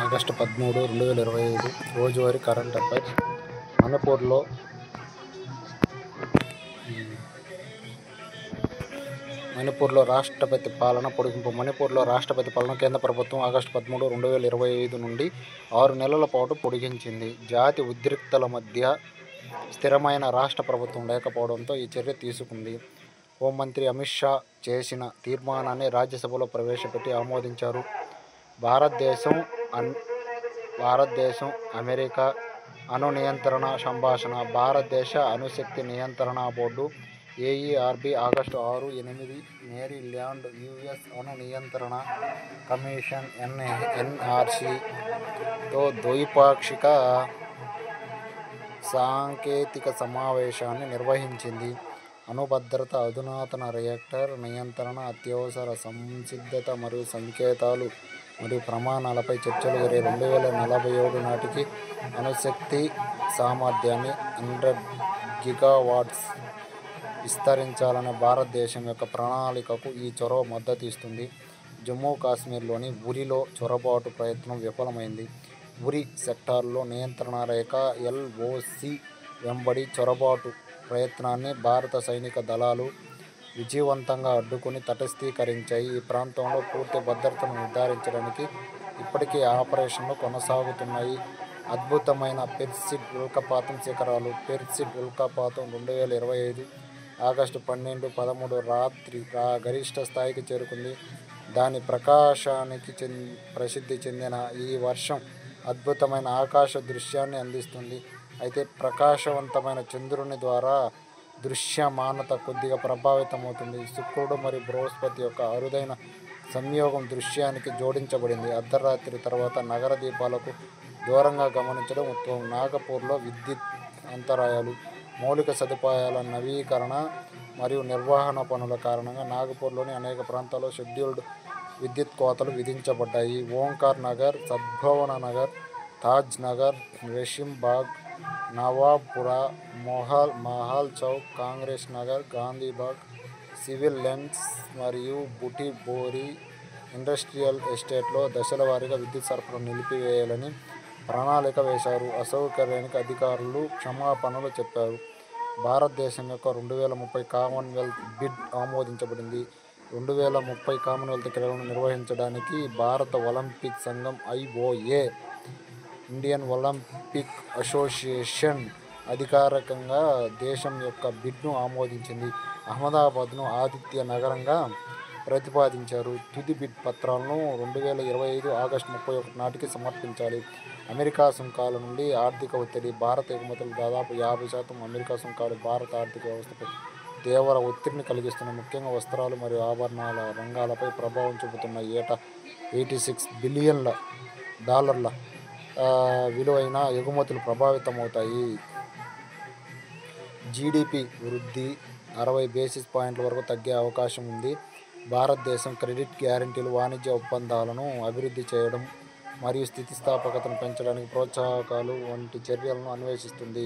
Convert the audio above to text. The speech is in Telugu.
ఆగస్టు 13, 2025 రోజువారీ కరెంట్ అఫైర్స్. మణిపూర్లో రాష్ట్రపతి పాలన పొడిగింపు. మణిపూర్లో రాష్ట్రపతి పాలన కేంద్ర ప్రభుత్వం ఆగస్టు 13, 2025 నుండి 6 నెలల పాటు పొడిగించింది. జాతి ఉద్రిక్తతల మధ్య స్థిరమైన రాష్ట్ర ప్రభుత్వం లేకపోవడంతో ఈ చర్య తీసుకుంది. హోంమంత్రి అమిత్ షా చేసిన తీర్మానాన్ని రాజ్యసభలో ప్రవేశపెట్టి ఆమోదించారు. భారతదేశం అమెరికా అణు నియంత్రణ సంభాషణ. భారతదేశ అణుశక్తి నియంత్రణ board AERB August 6, 8 Maryland US అణు నియంత్రణ కమిషన్ NRCతో ద్వైపాక్షిక సాంకేతిక సమావేశాన్ని నిర్వహించింది. అణుభద్రత, అధునాతన రియాక్టర్ నియంత్రణ, అత్యవసర సంసిద్ధత మరియు సంకేతాలు మరియు ప్రమాణాలపై చర్చలు జరిగాయి. 2047 నాటికి అణుశక్తి సామర్థ్యాన్ని 100 గిగావాట్స్ విస్తరించాలనే భారతదేశం యొక్క ప్రణాళికకు ఈ చొరవ మద్దతు ఇస్తుంది. జమ్మూ కాశ్మీర్లోని ఉరిలో చొరబాటు ప్రయత్నం విఫలమైంది. ఉరి సెక్టార్లో నియంత్రణ రేఖ LOC వెంబడి చొరబాటు ప్రయత్నాన్ని భారత సైనిక దళాలు విజయవంతంగా అడ్డుకుని తటస్థీకరించాయి. ఈ ప్రాంతంలో పూర్తి భద్రతను నిర్ధారించడానికి ఇప్పటికీ ఆపరేషన్లు కొనసాగుతున్నాయి. అద్భుతమైన పెర్సిడ్ ఉల్కాపాతం శిఖరాలు. పెర్సిడ్ ఉల్కాపాతం 2025 ఆగస్టు 12, 13 రాత్రి గరిష్ట స్థాయికి చేరుకుంది. దాని ప్రకాశానికి ప్రసిద్ధి చెందిన ఈ వర్షం అద్భుతమైన ఆకాశ దృశ్యాన్ని అందిస్తుంది. అయితే ప్రకాశవంతమైన చంద్రుని ద్వారా దృశ్యమానత కొద్దిగా ప్రభావితమవుతుంది. శుక్రుడు మరియు బృహస్పతి యొక్క అరుదైన సంయోగం దృశ్యానికి జోడించబడింది. అర్ధరాత్రి తర్వాత నగర దీపాలకు దూరంగా గమనించడం ఉత్తమం. నాగపూర్లో విద్యుత్ అంతరాయాలు. మౌలిక సదుపాయాల నవీకరణ మరియు నిర్వహణ పనుల కారణంగా నాగపూర్లోని అనేక ప్రాంతాల్లో షెడ్యూల్డ్ విద్యుత్ కోతలు విధించబడ్డాయి. ఓంకార్ నగర్, సద్భవన నగర్, తాజ్ నగర్, రెషిమ్ బాగ్, నవాబ్పురా, మహాల్ చౌక్, కాంగ్రెస్ నగర్, గాంధీబాగ్, సివిల్ లైన్స్ మరియు బుటిబోరి ఇండస్ట్రియల్ ఎస్టేట్లో దశల వారీగా విద్యుత్ సరఫరా నిలిపివేయాలని ప్రణాళిక వేశారు. అసౌకర్యానికి అధికారులు క్షమాపణలు చెప్పారు. భారతదేశం యొక్క 2030 కామన్వెల్త్ బిడ్ ఆమోదించబడింది. 2030 కామన్వెల్త్ క్రీడలను నిర్వహించడానికి భారత ఒలింపిక్ సంఘం IOA ఇండియన్ ఒలింపిక్ అసోసియేషన్ అధికారికంగా దేశం యొక్క బిడ్ను ఆమోదించింది. అహ్మదాబాద్ను ఆతిథ్య నగరంగా ప్రతిపాదించారు. తుది బిడ్ పత్రాలను 2025 ఆగస్టు 31 నాటికి సమర్పించాలి. అమెరికా సుంకాల నుండి ఆర్థిక ఒత్తిడి. భారత ఎగుమతులు దాదాపు 50% అమెరికా సుంకాలు భారత ఆర్థిక వ్యవస్థపై తీవ్ర ఒత్తిడిని కలిగిస్తున్నాయి. ముఖ్యంగా వస్త్రాలు మరియు ఆభరణాల రంగాలపై ప్రభావం చూపుతున్న ఏటా $86 బిలియన్ విలువైన ఎగుమతులు ప్రభావితమవుతాయి. GDP వృద్ధి 60 బేసిస్ పాయింట్ల వరకు తగ్గే అవకాశం ఉంది. భారతదేశం క్రెడిట్ గ్యారంటీలు, వాణిజ్య ఒప్పందాలను అభివృద్ధి చేయడం మరియు స్థితిస్థాపకతను పెంచడానికి ప్రోత్సాహకాలు వంటి చర్యలను అన్వేషిస్తుంది.